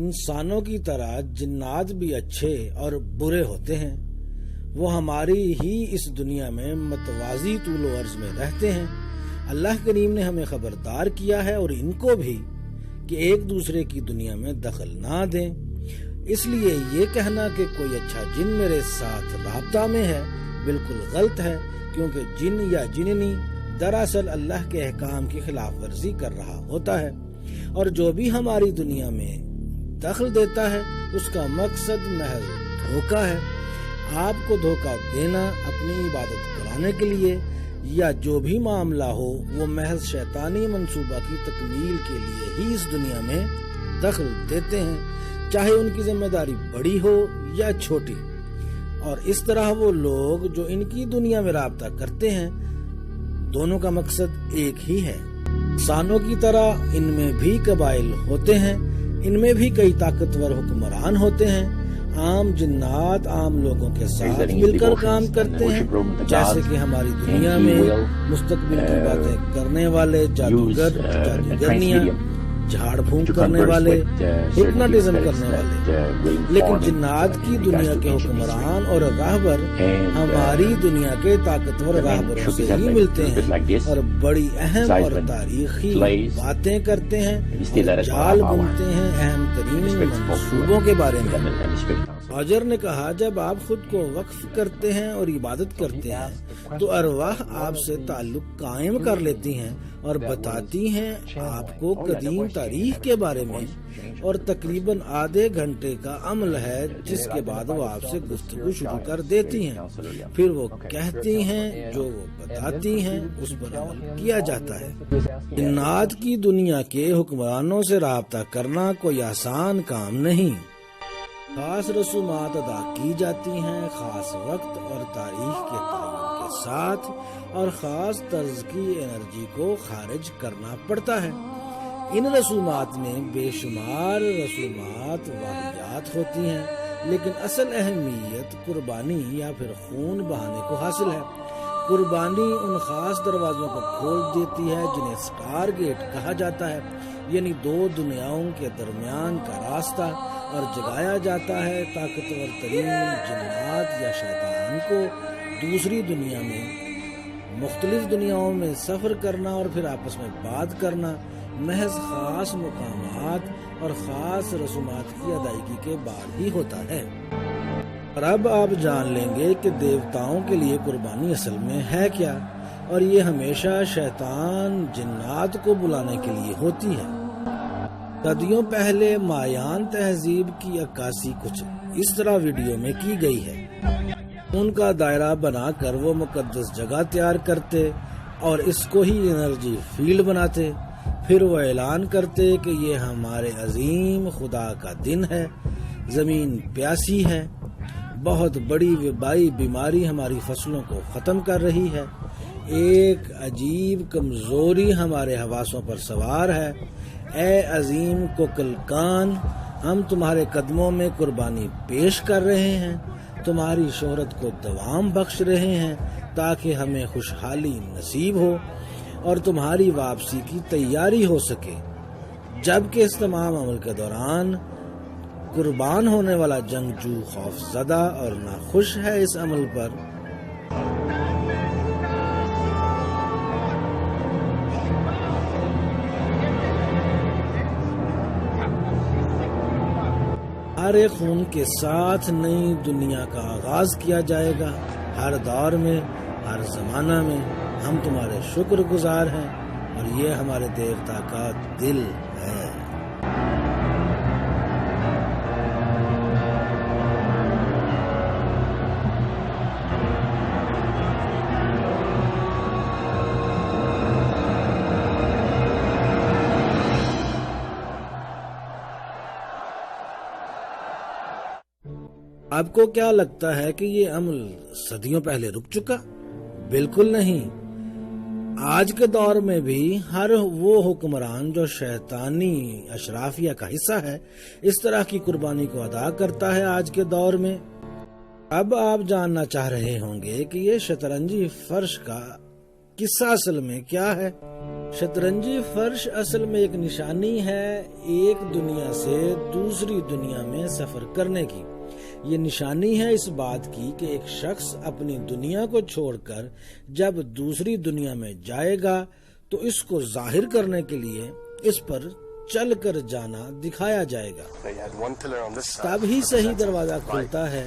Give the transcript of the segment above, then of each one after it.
انسانوں کی طرح جنات بھی اچھے اور برے ہوتے ہیں. وہ ہماری ہی اس دنیا میں متوازی طول و عرض میں رہتے ہیں. اللہ کریم نے ہمیں خبردار کیا ہے اور ان کو بھی کہ ایک دوسرے کی دنیا میں دخل نہ دیں. اس لیے یہ کہنا کہ کوئی اچھا جن میرے ساتھ رابطہ میں ہے بالکل غلط ہے، کیونکہ جن یا جننی دراصل اللہ کے احکام کی خلاف ورزی کر رہا ہوتا ہے، اور جو بھی ہماری دنیا میں دخل دیتا ہے اس کا مقصد محض دھوکہ ہے. آپ کو دھوکہ دینا اپنی عبادت کرانے کے لیے یا جو بھی معاملہ ہو وہ محض شیطانی منصوبہ کی تکمیل کے لیے ہی اس دنیا میں دخل دیتے ہیں، چاہے ان کی ذمہ داری بڑی ہو یا چھوٹی. اور اس طرح وہ لوگ جو ان کی دنیا میں رابطہ کرتے ہیں دونوں کا مقصد ایک ہی ہے. انسانوں کی طرح ان میں بھی قبائل ہوتے ہیں، ان میں بھی کئی طاقتور حکمران ہوتے ہیں. عام جنات عام لوگوں کے ساتھ مل کر کام کرتے ہیں، جیسے کہ ہماری دنیا میں مستقبل کی باتیں کرنے والے جادوگر، جادوگرنیاں، جھاڑ پھونک کرنے والے، ہپناٹزم کرنے والے. لیکن جنات کی دنیا کے حکمران اور راہبر ہماری دنیا کے طاقتور راہبروں سے ہی ملتے ہیں اور بڑی اہم اور تاریخی باتیں کرتے ہیں اور جال بنتے ہیں اہم ترین منصوبوں کے بارے میں. حجر نے کہا جب آپ خود کو وقف کرتے ہیں اور عبادت کرتے ہیں تو ارواح آپ سے تعلق قائم کر لیتی ہیں اور بتاتی ہیں آپ کو قدیم تاریخ کے بارے میں، اور تقریباً آدھے گھنٹے کا عمل ہے جس کے بعد وہ آپ سے گفتگو شروع کر دیتی ہیں. پھر وہ کہتی ہیں جو وہ بتاتی ہیں اس پر عمل کیا جاتا ہے. جنات کی دنیا کے حکمرانوں سے رابطہ کرنا کوئی آسان کام نہیں. خاص رسومات ادا کی جاتی ہیں خاص وقت اور تاریخ کے تعین کے ساتھ، اور خاص طرز کی انرجی کو خارج کرنا پڑتا ہے. ان رسومات میں بے شمار رسومات واقعات ہوتی ہیں، لیکن اصل اہمیت قربانی یا پھر خون بہانے کو حاصل ہے. قربانی ان خاص دروازوں کو کھول دیتی ہے جنہیں سٹار گیٹ کہا جاتا ہے، یعنی دو دنیاؤں کے درمیان کا راستہ، اور جگایا جاتا ہے طاقتور ترین جنات یا شیطان کو دوسری دنیا میں مختلف دنیاؤں میں سفر کرنا اور پھر آپس میں بات کرنا محض خاص مقامات اور خاص رسومات کی ادائیگی کے بعد ہی ہوتا ہے. اور اب آپ جان لیں گے کہ دیوتاؤں کے لیے قربانی اصل میں ہے کیا، اور یہ ہمیشہ شیطان جنات کو بلانے کے لیے ہوتی ہے. صدیوں پہلے مایان تہذیب کی عکاسی کچھ اس طرح ویڈیو میں کی گئی ہے. ان کا دائرہ بنا کر وہ مقدس جگہ تیار کرتے اور اس کو ہی انرجی فیلڈ بناتے. پھر وہ اعلان کرتے کہ یہ ہمارے عظیم خدا کا دن ہے، زمین پیاسی ہے، بہت بڑی وبائی بیماری ہماری فصلوں کو ختم کر رہی ہے، ایک عجیب کمزوری ہمارے حواسوں پر سوار ہے. اے عظیم کوکل کان، ہم تمہارے قدموں میں قربانی پیش کر رہے ہیں، تمہاری شہرت کو دوام بخش رہے ہیں تاکہ ہمیں خوشحالی نصیب ہو اور تمہاری واپسی کی تیاری ہو سکے. جبکہ اس تمام عمل کے دوران قربان ہونے والا جنگجو خوف زدہ اور ناخوش ہے اس عمل پر. ہر ایک خون کے ساتھ نئی دنیا کا آغاز کیا جائے گا. ہر دور میں، ہر زمانہ میں ہم تمہارے شکر گزار ہیں اور یہ ہمارے دیوتا کا دل ہے. آپ کو کیا لگتا ہے کہ یہ عمل صدیوں پہلے رک چکا؟ بالکل نہیں۔ آج کے دور میں بھی ہر وہ حکمران جو شیطانی اشرافیہ کا حصہ ہے اس طرح کی قربانی کو ادا کرتا ہے آج کے دور میں۔ اب آپ جاننا چاہ رہے ہوں گے کہ یہ شطرنجی فرش کا قصہ اصل میں کیا ہے۔ شطرنجی فرش اصل میں ایک نشانی ہے ایک دنیا سے دوسری دنیا میں سفر کرنے کی۔ یہ نشانی ہے اس بات کی کہ ایک شخص اپنی دنیا کو چھوڑ کر جب دوسری دنیا میں جائے گا تو اس کو ظاہر کرنے کے لیے اس پر چل کر جانا دکھایا جائے گا۔ تب ہی صحیح دروازہ کھلتا ہے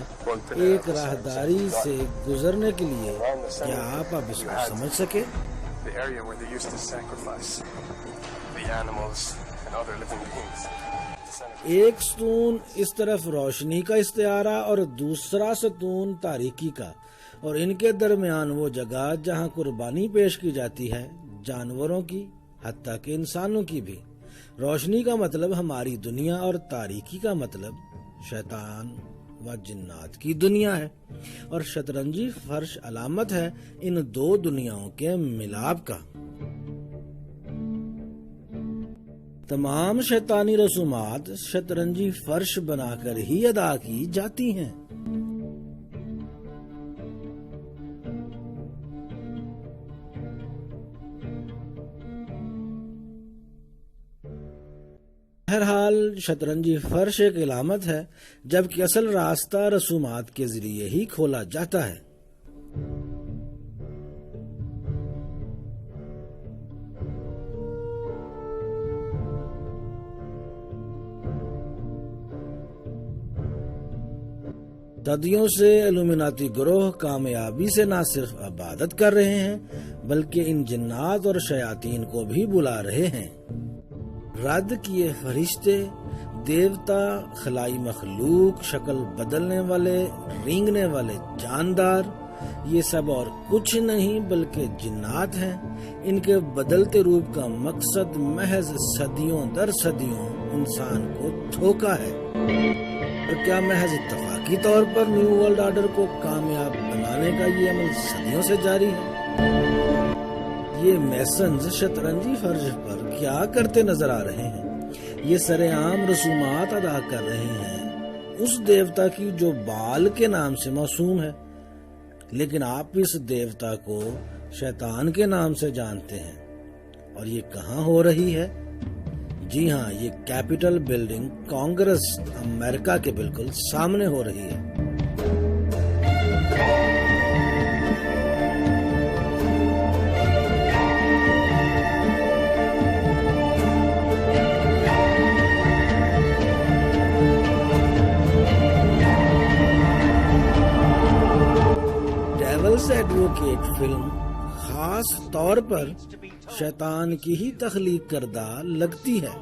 ایک راہداری سے گزرنے کے لیے۔ کیا آپ اب اس کو سمجھ سکے؟ ایک ستون اس طرف روشنی کا استعارہ اور دوسرا ستون تاریکی کا، اور ان کے درمیان وہ جگہ جہاں قربانی پیش کی جاتی ہے، جانوروں کی حتیٰ کہ انسانوں کی بھی۔ روشنی کا مطلب ہماری دنیا اور تاریکی کا مطلب شیطان و جنات کی دنیا ہے، اور شطرنجی فرش علامت ہے ان دو دنیاؤں کے ملاپ کا۔ تمام شیطانی رسومات شطرنجی فرش بنا کر ہی ادا کی جاتی ہیں۔ بہرحال شطرنجی فرش ایک علامت ہے، جبکہ اصل راستہ رسومات کے ذریعے ہی کھولا جاتا ہے۔ صدیوں سے الومناتی گروہ کامیابی سے نہ صرف عبادت کر رہے ہیں بلکہ ان جنات اور شیاطین کو بھی بلا رہے ہیں۔ رد کیے فرشتے، دیوتا، خلائی مخلوق، شکل بدلنے والے، رینگنے والے جاندار، یہ سب اور کچھ نہیں بلکہ جنات ہیں۔ ان کے بدلتے روپ کا مقصد محض صدیوں در صدیوں انسان کو دھوکا ہے۔ اور کیا محض اتفاقی طور پر نیو ورلڈ آرڈر کو کامیاب بنانے کا یہ عمل صدیوں سے جاری ہے؟ یہ میسنز شطرنجی فرش پر کیا کرتے نظر آ رہے ہیں؟ یہ سرعام رسومات ادا کر رہے ہیں اس دیوتا کی جو بال کے نام سے موسوم ہے، لیکن آپ اس دیوتا کو شیطان کے نام سے جانتے ہیں۔ اور یہ کہاں ہو رہی ہے؟ جی ہاں، یہ کیپٹل بلڈنگ کانگریس امریکہ کے بالکل سامنے ہو رہی ہے۔ ڈیولز ایڈووکیٹ فلم خاص طور پر شیطان کی ہی تخلیق کردہ لگتی ہے۔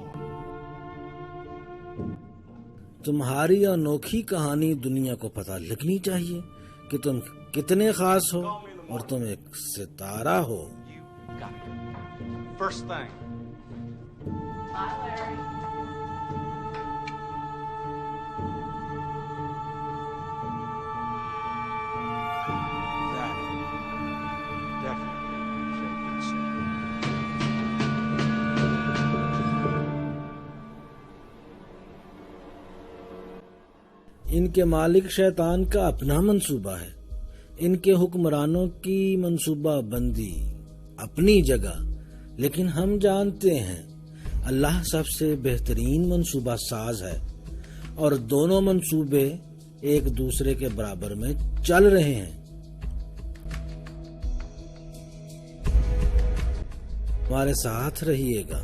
تمہاری انوکھی کہانی دنیا کو پتہ لگنی چاہیے کہ تم کتنے خاص ہو اور تم ایک ستارہ ہو۔ ان کے مالک شیطان کا اپنا منصوبہ ہے، ان کے حکمرانوں کی منصوبہ بندی اپنی جگہ، لیکن ہم جانتے ہیں اللہ سب سے بہترین منصوبہ ساز ہے، اور دونوں منصوبے ایک دوسرے کے برابر میں چل رہے ہیں۔ ہمارے ساتھ رہیے گا۔